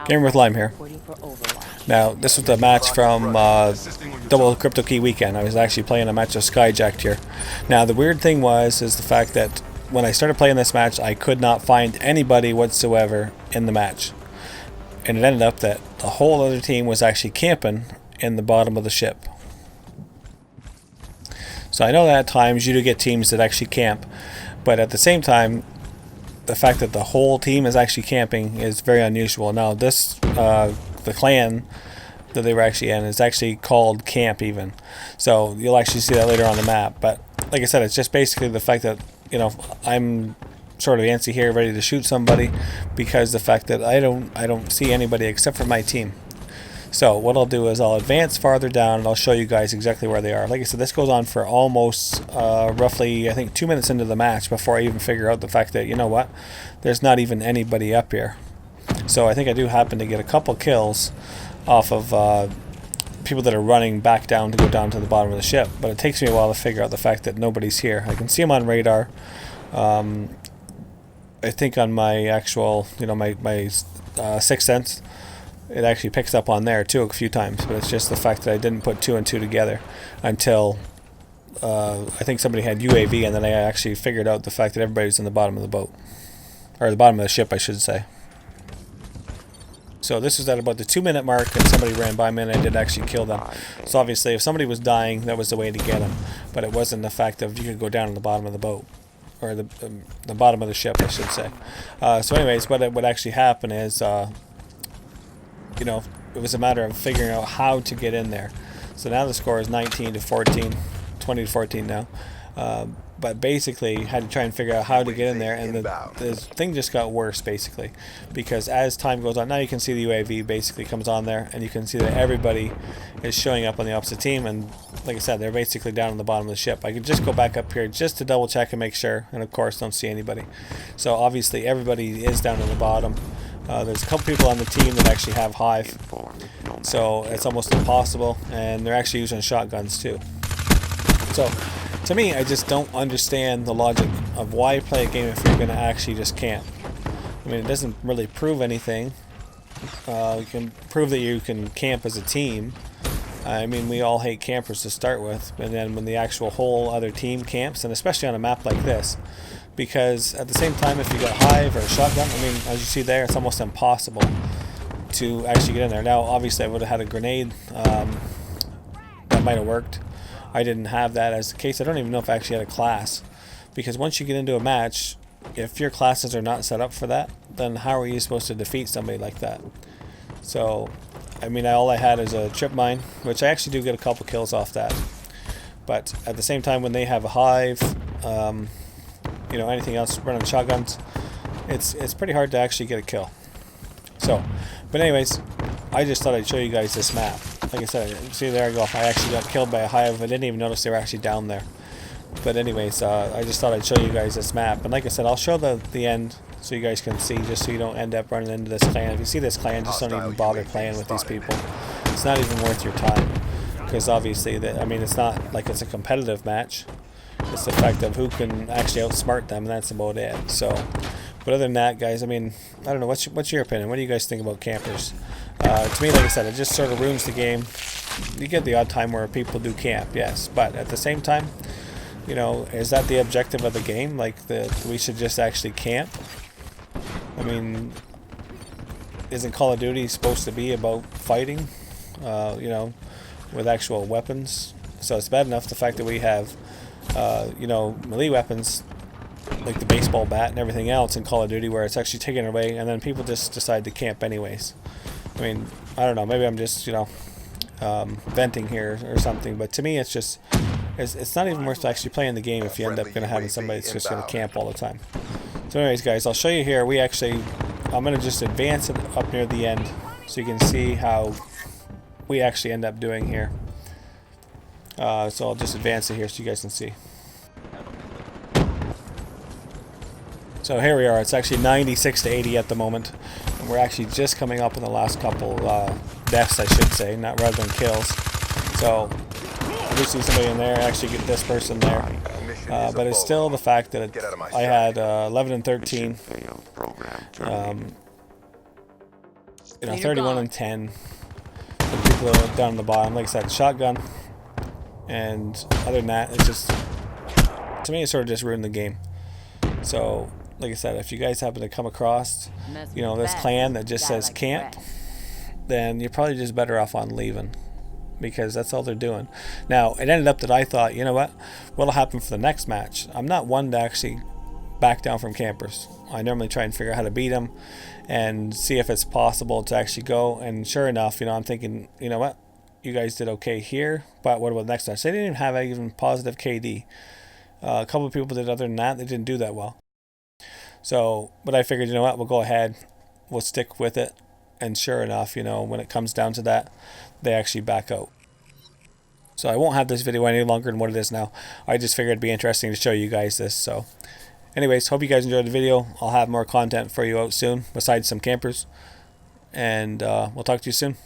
Gamer with Lyme here. Now, this was the match from Double Crypto Key Weekend. I was actually playing a match of SkyJacked here. Now, the weird thing is the fact that when I started playing this match, I could not find anybody whatsoever in the match. And it ended up that the whole other team was actually camping in the bottom of the ship. So I know that at times you do get teams that actually camp, but at the same time, the fact that the whole team is actually camping is very unusual. Now this, the clan that they were actually in is actually called Camp even. So you'll actually see that later on the map. But like I said, it's just basically the fact that, you know, I'm sort of antsy here, ready to shoot somebody, because the fact that I don't see anybody except for my team. So what I'll do is I'll advance farther down and I'll show you guys exactly where they are. Like I said, this goes on for almost roughly, I think, 2 minutes into the match before I even figure out the fact that, you know what, there's not even anybody up here. So I think I do happen to get a couple kills off of people that are running back down to go down to the bottom of the ship. But it takes me a while to figure out the fact that nobody's here. I can see them on radar. I think on my actual, you know, my sixth sense, it actually picks up on there too a few times, but it's just the fact that I didn't put 2 and 2 together until I think somebody had UAV, and then I actually figured out the fact that everybody's in the bottom of the boat, or the bottom of the ship I should say. So this is at about the 2-minute mark, and somebody ran by me and I did actually kill them. So obviously if somebody was dying, that was the way to get them, but it wasn't the fact of you could go down to the bottom of the boat, or the bottom of the ship I should say. So anyways, what would actually happen is you know, it was a matter of figuring out how to get in there. So now the score is 19 to 14, 20 to 14 now. But basically, had to try and figure out how to get in there, and the thing just got worse basically, because as time goes on, now you can see the UAV basically comes on there, and you can see that everybody is showing up on the opposite team, and like I said, they're basically down on the bottom of the ship. I could just go back up here just to double check and make sure, and of course don't see anybody. So obviously everybody is down on the bottom. There's a couple people on the team that actually have hive, so it's almost impossible, and they're actually using shotguns too. So to me, I just don't understand the logic of why play a game if you're going to actually just camp. I mean, it doesn't really prove anything. You can prove that you can camp as a team. I mean, we all hate campers to start with, and then when the actual whole other team camps, and especially on a map like this, because at the same time, if you got hive or a shotgun, I mean, as you see there, it's almost impossible to actually get in there. Now, obviously, I would have had a grenade. That might have worked. I didn't have that as the case. I don't even know if I actually had a class, because once you get into a match, if your classes are not set up for that, then how are you supposed to defeat somebody like that? So, I mean, all I had is a trip mine, which I actually do get a couple kills off that. But at the same time, when they have a hive, you know, anything else running shotguns, it's pretty hard to actually get a kill. So, but anyways, I just thought I'd show you guys this map. Like I said, see there I go. I actually got killed by a hive. I didn't even notice they were actually down there. But anyways, I just thought I'd show you guys this map. And like I said, I'll show the end so you guys can see, just so you don't end up running into this clan. If you see this clan, just don't even bother playing with these people. It's not even worth your time, because obviously, I mean, it's not like it's a competitive match. It's the fact of who can actually outsmart them, and that's about it. So, but other than that, guys, I mean, I don't know. What's your opinion? What do you guys think about campers? To me, like I said, it just sort of ruins the game. You get the odd time where people do camp, yes, but at the same time, you know, is that the objective of the game? Like, we should just actually camp? I mean, isn't Call of Duty supposed to be about fighting? You know, with actual weapons? So it's bad enough the fact that we have, you know, melee weapons like the baseball bat and everything else in Call of Duty, where it's actually taken away, and then people just decide to camp anyways. I mean, I don't know, maybe I'm just, you know, venting here or something, but to me it's just, it's not even worth actually playing the game if you end up going to having somebody that's just going to camp all the time. So anyways, guys, I'll show you here. I'm going to just advance it up near the end so you can see how we actually end up doing here. So I'll just advance it here so you guys can see. So here we are. It's actually 96 to 80 at the moment, and we're actually just coming up in the last couple deaths, I should say, not rather than kills. So I do see somebody in there. I actually get this person there, but it's still the fact that I had 11 and 13. you know, 31 and 10 for the people that are down the bottom. Like I said, shotgun. And other than that, it's just, to me, it sort of just ruined the game. So, like I said, if you guys happen to come across, you know, this clan that just says camp, then you're probably just better off on leaving, because that's all they're doing. Now, it ended up that I thought, you know what, what'll happen for the next match? I'm not one to actually back down from campers. I normally try and figure out how to beat them and see if it's possible to actually go. And sure enough, you know, I'm thinking, you know what, you guys did okay here, but what about the next match? They didn't even have even positive KD. A couple of people did. Other than that, they didn't do that well. So, but I figured, you know what, we'll go ahead, we'll stick with it. And sure enough, you know, when it comes down to that, they actually back out. So I won't have this video any longer than what it is now. I just figured it'd be interesting to show you guys this. So anyways, hope you guys enjoyed the video. I'll have more content for you out soon, besides some campers. And we'll talk to you soon.